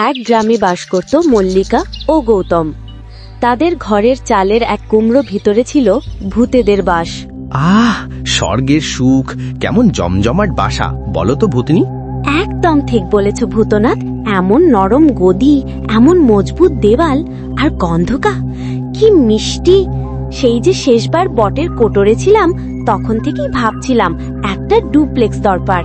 এক গ্রামে বাস করত মল্লিকা ও গৌতম। তাদের ঘরের চালের এক কুমড়ো ভিতরে ছিল ভূতেদের বাস। আহ, স্বর্গের সুখ! কেমন জমজমাট বাসা বলো তো ভূতনি। একদম ঠিক বলেছ ভূতনাথ। এমন নরম গদি, এমন মজবুত দেওয়াল, আর গন্ধকা কি মিষ্টি। সেই যে শেষবার বটের কোটরে ছিলাম, তখন থেকেই ভাবছিলাম একটা ডুপ্লেক্স দরকার।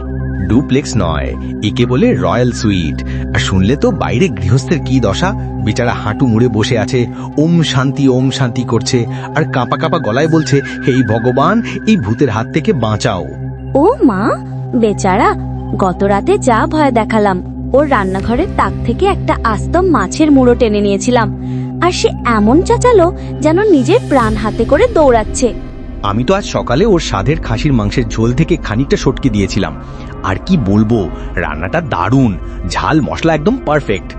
ডুপ্লেক্স নয়, একে বলে রয়্যাল সুইট। আর শুনলে তো বাইরে গৃহস্থের কি দশা। বেচারা হাঁটু মুড়ে বসে আছে, ওম শান্তি করছে, আর কাঁপা কাঁপা গলায় বলছে, হে ভগবান, এই ভূতের হাত থেকে বাঁচাও। ও মা, বেচারা! গত রাতে যা ভয় দেখালাম, ওর রান্নাঘরের তাক থেকে একটা আস্ত মাছের মুড়ো টেনে নিয়েছিলাম, আর সে এমন চেঁচালো যেন নিজের প্রাণ হাতে করে দৌড়াচ্ছে। আমি তো আজ সকালে ওর স্বাদের খাসির মাংসের ঝোল থেকে খানিকটা সটকে দিয়েছিলাম। আর কি বলবো, রান্নাটা দারুণ, ঝাল মশলা একদম পারফেক্ট।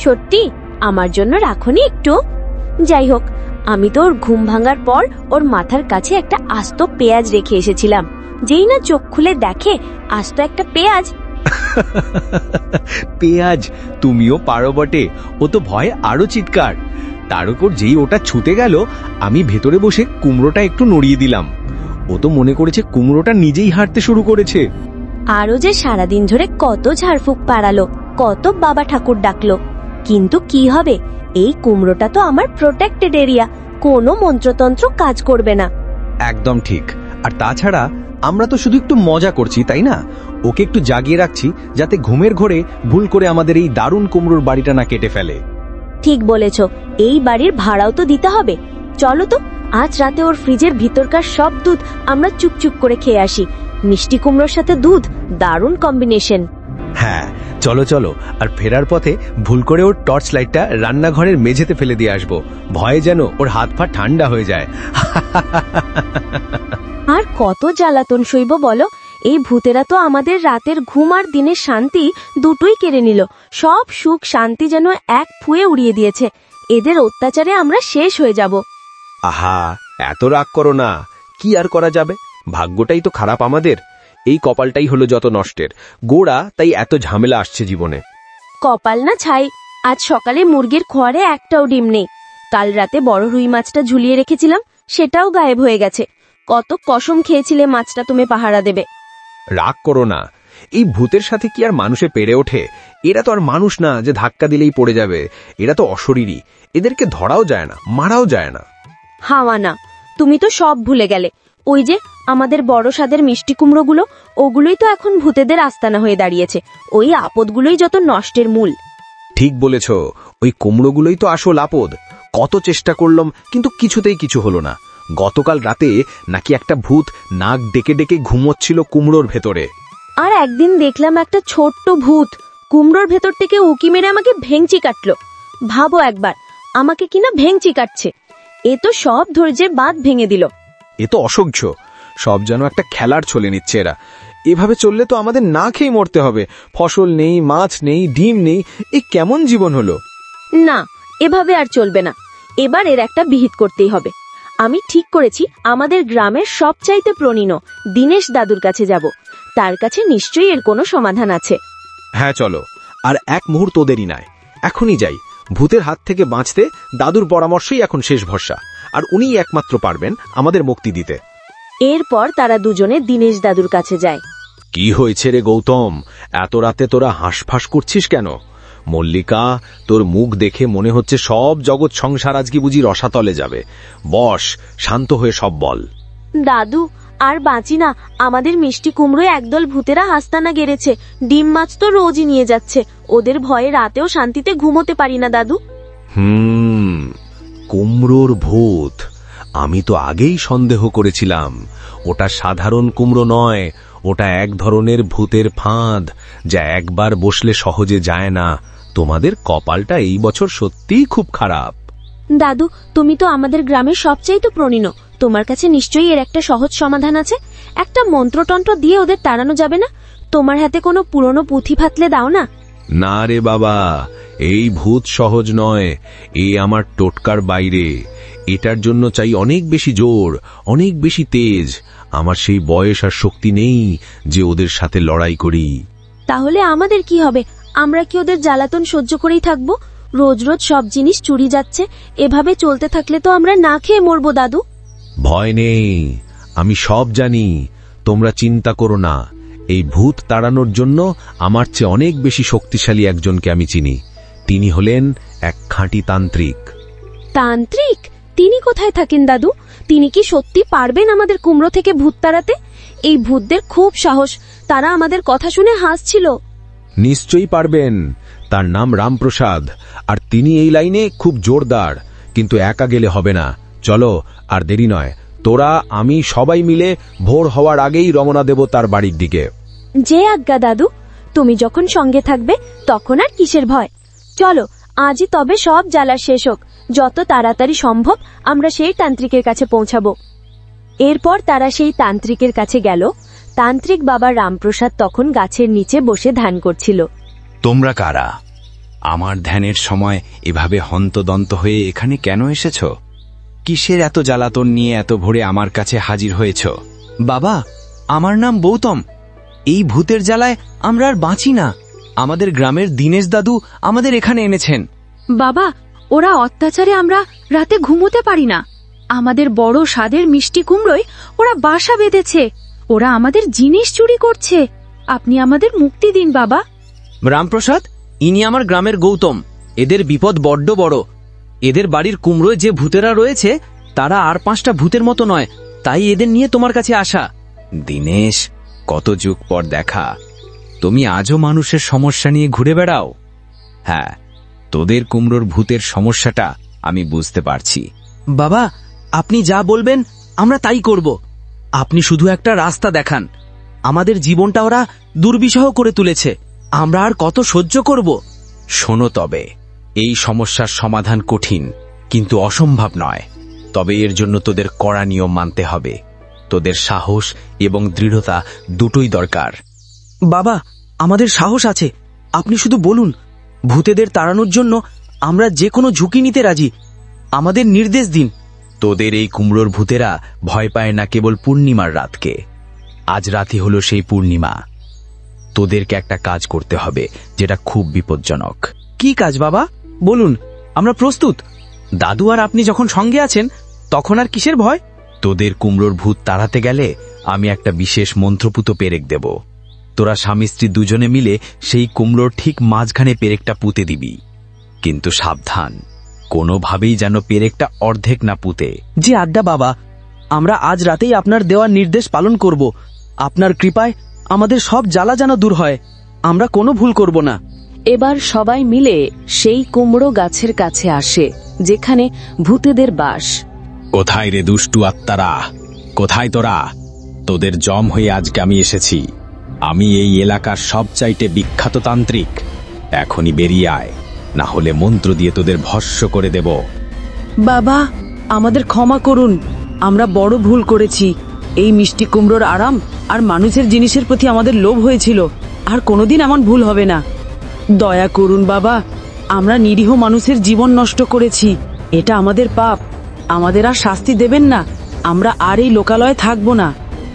সত্যি? আমার জন্য রাখনি একটু? যাই হোক, আমি তো ওর ঘুম ভাঙার পর ওর মাথার কাছে একটা আস্ত পেঁয়াজ রেখে এসেছিলাম। যেই না চোখ খুলে দেখে আস্ত একটা পেঁয়াজ। পেঁয়াজ? তুমিও পারো বটে। ও তো ভয়ে আরো চিৎকার। তার উপর যেই ওটা ছুতে গেল, আমি ভেতরে বসে কুমড়োটা একটু নড়িয়ে দিলাম। ও তো মনে করেছে কুমড়োটা নিজেই হাঁটতে শুরু করেছে। আরো যে সারাদিন ধরে কত ঝাড়ফুঁক পাড়ালো, কত বাবা ঠাকুর ডাকলো, কিন্তু কি হবে? এই কুমড়োটা তো আমার প্রোটেক্টেড এরিয়া, কোনো মন্ত্রতন্ত্র কাজ করবে না। একদম ঠিক। আর তাছাড়া আমরা তো শুধু একটু মজা করছি, তাই না? ওকে একটু জাগিয়ে রাখছি, যাতে ঘুমের ঘোরে ভুল করে আমাদের এই দারুণ কুমড়োর বাড়িটা না কেটে ফেলে। ঠিক বলেছ, এই বাড়ির ভাড়াও তো দিতে হবে। চলো তো, আজ রাতে ওর ফ্রিজের ভিতরকার সব দুধ আমরা চুপচুপ করে খেয়ে আসি। মিষ্টি কুমড়োর সাথে দুধ, দারুণ কম্বিনেশন। হ্যাঁ, চলো চলো। আর ফেরার পথে ভুল করে ওর টর্চ লাইটটা রান্নাঘরের মেঝেতে ফেলে দিয়ে আসবো, ভয়ে যেন ওর হাত পা ঠান্ডা হয়ে যায়। আর কত জ্বালাতন সইব বলো? এই ভূতেরা তো আমাদের রাতের ঘুম আর দিনের শান্তি দুটোই কেড়ে নিল। সব সুখ শান্তি যেন এক ফুঁয়ে উড়িয়ে দিয়েছে। এদের অত্যাচারে আমরা শেষ হয়ে যাব। আহা, এত রাগ করো না। কি আর করা যাবে, ভাগ্যটাই তো খারাপ আমাদের। এই কপালটাই হলো যত নষ্টের গোড়া, তাই এত ঝামেলা আসছে জীবনে। কপাল না ছাই, আজ সকালে মুরগির খোয়ারে একটাও ডিম নেই। কাল রাতে বড় রুই মাছটা ঝুলিয়ে রেখেছিলাম, সেটাও গায়েব হয়ে গেছে। কত কসম খেয়েছিলে মাছটা তুমি পাহারা দেবে। রাগ করো না, এই ভূতের সাথে কি আর মানুষে পেরে ওঠে? এরা তো আর মানুষ না যে ধাক্কা দিলেই পড়ে যাবে। এরা তো অশরীরী, এদেরকে ধরাও যায় না, মারাও যায় না। হাওয়া না, তুমি তো সব ভুলে গেলে। ওই যে আমাদের বড় স্বাদের মিষ্টি কুমড়োগুলো, ওগুলোই তো এখন ভূতেদের আস্তানা হয়ে দাঁড়িয়েছে। ওই আপদগুলোই যত নষ্টের মূল। ঠিক বলেছ, ওই কুমড়োগুলোই তো আসল আপদ। কত চেষ্টা করলাম, কিন্তু কিছুতেই কিছু হলো না। গতকাল রাতে নাকি একটা ভূত নাক ডেকে ডেকে ঘুমোচ্ছিল কুমড়োর ভেতরে। আর একদিন দেখলাম একটা ছোট্ট ভূত কুমড়োর ভেতর থেকে উকি মেরে আমাকে ভেঙচি কাটলো। ভাবো একবার, আমাকে কিনা ভেঙচি কাটছে। এ তো সব ধৈর্যের বাঁধ ভেঙে দিল। এ তো অসহ্য। সব যেন একটা খেলার ছলে নিচ্ছে এরা। এভাবে চললে তো আমাদের না খেয়ে মরতে হবে। ফসল নেই, মাছ নেই, ডিম নেই, এ কেমন জীবন হলো? না, এভাবে আর চলবে না। এবার এর একটা বিহিত করতেই হবে। আমি ঠিক করেছি, আমাদের গ্রামের সবচাইতে প্রণীণ দীনেশ দাদুর কাছে যাব। তার কাছে নিশ্চয়ই এর কোনো সমাধান আছে। হ্যাঁ চলো, আর এক মুহূর্ত দেরি নাই, এখনই যাই। ভূতের হাত থেকে বাঁচতে দাদুর পরামর্শই এখন শেষ ভরসা, আর উনিই একমাত্র পারবেন আমাদের মুক্তি দিতে। এরপর তারা দুজনে দীনেশ দাদুর কাছে যায়। কি হয়েছে রে গৌতম, এত রাতে তোরা হাঁসফাঁস করছিস কেন? মল্লিকা, তোর মুখ দেখে মনে হচ্ছে সব জগৎ সংসার আজকে বুঝি রসাতলে যাবে। বস, শান্ত হয়ে সব বল। দাদু, আর বাঁচি না। আমাদের মিষ্টি কুমড়োয় একদল ভূতেরা আস্তানা গেড়েছে। ডিম মাছ তো রোজই নিয়ে যাচ্ছে। ওদের ভয়ে রাতেও শান্তিতে ঘুমোতে পারি না দাদু। কুমড়োর ভূত? আমি তো আগেই সন্দেহ করেছিলাম। ওটা সাধারণ কুমড়ো নয়, ওটা এক ধরনের ভূতের ফাঁদ, যা একবার বসলে সহজে যায় না। তোমাদের কপালটা এই বছর সত্যিই খুব খারাপ। দাদু, তুমি তো আমাদের গ্রামের সবচাইতে প্রণীণ। তোমার কাছে নিশ্চয়ই এর একটা সহজ সমাধান আছে। একটা মন্ত্রতন্ত্র দিয়ে ওদের তাড়ানো যাবে না? তোমার হাতে কোনো পুরনো পুঁথি ফাতলে দাও না। না রে বাবা, এই ভূত সহজ নয়। এই আমার টোটকার বাইরে। এটার জন্য চাই অনেক বেশি জোর, অনেক বেশি তেজ। আমার সেই বয়স আর শক্তি নেই যে ওদের সাথে লড়াই করি। তাহলে আমাদের কি হবে? আমরা কি ওদের জ্বালাতন সহ্য করেই থাকবো? রোজ রোজ সব জিনিস চুরি যাচ্ছে, এভাবে চলতে থাকলে তো আমরা না খেয়ে মরবো দাদু। ভয় নেই, আমি সব জানি, তোমরা চিন্তা করো না। এই ভূত তাড়ানোর জন্য আমার চেয়ে অনেক বেশি শক্তিশালী একজনকে আমি চিনি। তিনি হলেন এক খাঁটি তান্ত্রিক। তান্ত্রিক? তিনি কোথায় থাকেন দাদু? তিনি কি সত্যি পারবেন আমাদের কুমড়ো থেকে ভূত তাড়াতে? এই ভূতদের খুব সাহস, তারা আমাদের কথা শুনে হাসছিল। নিশ্চয়ই পারবেন। তার নাম রামপ্রসাদ, আর তিনি এই লাইনে খুব জোরদার। কিন্তু একা গেলে হবে না, চলো, আর দেরি নয়। তোরা আমি সবাই মিলে ভোর হওয়ার আগেই রওনা দেব তার বাড়ির দিকে। যে আজ্ঞা দাদু, তুমি যখন সঙ্গে থাকবে তখন আর কিসের ভয়। চলো, আজই তবে সব জ্বালা শেষ হোক। যত তাড়াতাড়ি সম্ভব আমরা সেই তান্ত্রিকের কাছে পৌঁছাবো। এরপর তারা সেই তান্ত্রিকের কাছে গেল। তান্ত্রিক বাবা রামপ্রসাদ তখন গাছের নিচে বসে ধ্যান করছিল। তোমরা কারা? আমার ধ্যানের সময় এভাবে হন্তদন্ত হয়ে এখানে কেন এসেছ? কিসের এত জ্বালাতন নিয়ে এত ভোরে আমার কাছে হাজির হয়েছ? বাবা, আমার নাম গৌতম। এই ভূতের জ্বালায় আমরা আর বাঁচি না। আমাদের গ্রামের দীনেশ দাদু আমাদের এখানে এনেছেন। বাবা, ওরা অত্যাচারে আমরা রাতে ঘুমোতে পারি না। আমাদের বড় স্বাদের মিষ্টি কুমড়োয় ওরা বাসা বেঁধেছে। ওরা আমাদের জিনিস চুরি করছে। আপনি আমাদের মুক্তি দিন বাবা। রামপ্রসাদ, ইনি আমার গ্রামের গৌতম। এদের বিপদ বড্ড বড়। এদের বাড়ির কুমড়োয় যে ভূতেরা রয়েছে তারা আর 5টা ভূতের মতো নয়, তাই এদের নিয়ে তোমার কাছে আসা। দীনেশ, কত যুগ পর দেখা। তুমি আজও মানুষের সমস্যা নিয়ে ঘুরে বেড়াও। হ্যাঁ, তোদের কুমড়োর ভূতের সমস্যাটা আমি বুঝতে পারছি। বাবা, আপনি যা বলবেন আমরা তাই করব। আপনি শুধু একটা রাস্তা দেখান। আমাদের জীবনটা ওরা দুর্বিষহ করে তুলেছে, আমরা আর কত সহ্য করব? শোনো, তবে এই সমস্যার সমাধান কঠিন কিন্তু অসম্ভব নয়। তবে এর জন্য তোদের কড়া নিয়ম মানতে হবে। তোদের সাহস এবং দৃঢ়তা দুটোই দরকার। বাবা, আমাদের সাহস আছে, আপনি শুধু বলুন। ভূতেদের তাড়ানোর জন্য আমরা যে কোনো ঝুঁকি নিতে রাজি। আমাদের নির্দেশ দিন। তোদের এই কুমড়োর ভূতেরা ভয় পায় না কেবল পূর্ণিমার রাতকে। আজ রাতই হলো সেই পূর্ণিমা। তোদেরকে একটা কাজ করতে হবে যেটা খুব বিপজ্জনক। কি কাজ বাবা, বলুন, আমরা প্রস্তুত। দাদু আর আপনি যখন সঙ্গে আছেন তখন আর কিসের ভয়? তোদের কুমড়োর ভূত তাড়াতে গেলে আমি একটা বিশেষ মন্ত্রপুত পেরেক দেব। তোরা স্বামী স্ত্রী দুজনে মিলে সেই কুমড়োর ঠিক মাঝখানে পেরেকটা পুঁতে দিবি। কিন্তু সাবধান, কোনোভাবেই যেন পেরেকটা অর্ধেক না পুঁতে। জি আজ্ঞা বাবা, আমরা আজ রাতেই আপনার দেওয়া নির্দেশ পালন করব। আপনার কৃপায় আমাদের সব জ্বালা যেন দূর হয়। আমরা কোনো ভুল করব না। এবার সবাই মিলে সেই কুমড়ো গাছের কাছে আসে যেখানে ভূতেদের বাস। কোথায় রে দুষ্টু আত্মারা, কোথায় তোরা? তোদের জম হয়ে আজকে আমি এসেছি। আমি এই এলাকার সবচাইতে বিখ্যাত তান্ত্রিক। এখনই বেরিয়ে আয়, না হলে মন্ত্র দিয়ে তোদের ভস্ম করে দেব। বাবা, আমাদের ক্ষমা করুন, আমরা বড় ভুল করেছি। এই মিষ্টি কুমড়োর আরাম আর মানুষের জিনিসের প্রতি আমাদের লোভ হয়েছিল। আর কোনোদিন এমন ভুল হবে না। দয়া করুন বাবা, আমরা নিরীহ মানুষের জীবন নষ্ট করেছি। এটা আমাদের পাপ। আমাদের আর শাস্তি দেবেন না। আমরা আর এই লোকালয়ে থাকবো না।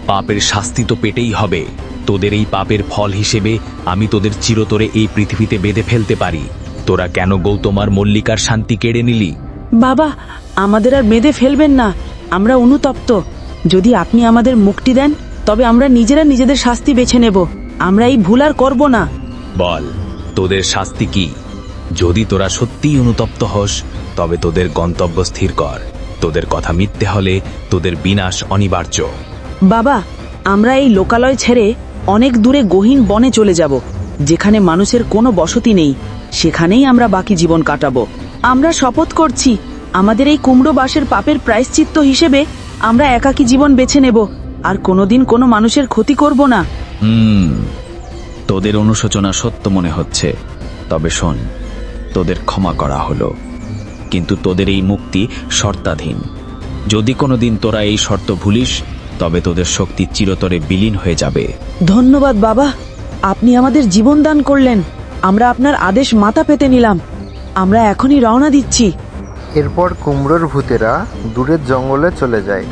পাপের শাস্তি তো পেটেই হবে। তোদের এই পাপের ফল হিসেবে আমি তোদের চিরতরে এই পৃথিবীতে বেঁধে ফেলতে পারি। তোরা কেন গৌতম আর মল্লিকার শান্তি কেড়ে নিলি? বাবা, আমাদের আর বেঁধে ফেলবেন না। আমরা অনুতপ্ত। যদি আপনি আমাদের মুক্তি দেন তবে আমরা নিজেরা নিজেদের শাস্তি বেছে নেব। আমরা এই ভুল আর করব না। বল, তোদের শাস্তি কি? যদি তোরা সত্যিই অনুতপ্ত হস তবে তোদের গন্তব্য স্থির কর। তোদের কথা মিথ্যে হলে তোদের বিনাশ অনিবার্য। বাবা, আমরা এই লোকালয় ছেড়ে অনেক দূরে গহীন বনে চলে যাব, যেখানে মানুষের কোনো বসতি নেই। সেখানেই আমরা বাকি জীবন কাটাবো। আমরা শপথ করছি, আমাদের এই কুমড়ো বাসের পাপের প্রায়শ্চিত্ত হিসেবে আমরা একাকী জীবন বেছে নেব, আর কোনোদিন কোনো মানুষের ক্ষতি করব না। তোদের অনুশোচনা সত্য মনে হচ্ছে। তবে শোন, তোদের ক্ষমা করা হলো, কিন্তু তোদের এই মুক্তি শর্তাধীন। যদি কোনোদিন তোরা এই শর্ত ভুলিস তবে তোদের শক্তি চিরতরে বিলীন হয়ে যাবে। ধন্যবাদ বাবা, আপনি আমাদের জীবন দান করলেন। আমরা আপনার আদেশ মাথা পেতে নিলাম। আমরা এখনই রওনা দিচ্ছি। এরপর কুমড়োর ভূতেরা দূরের জঙ্গলে চলে যায়।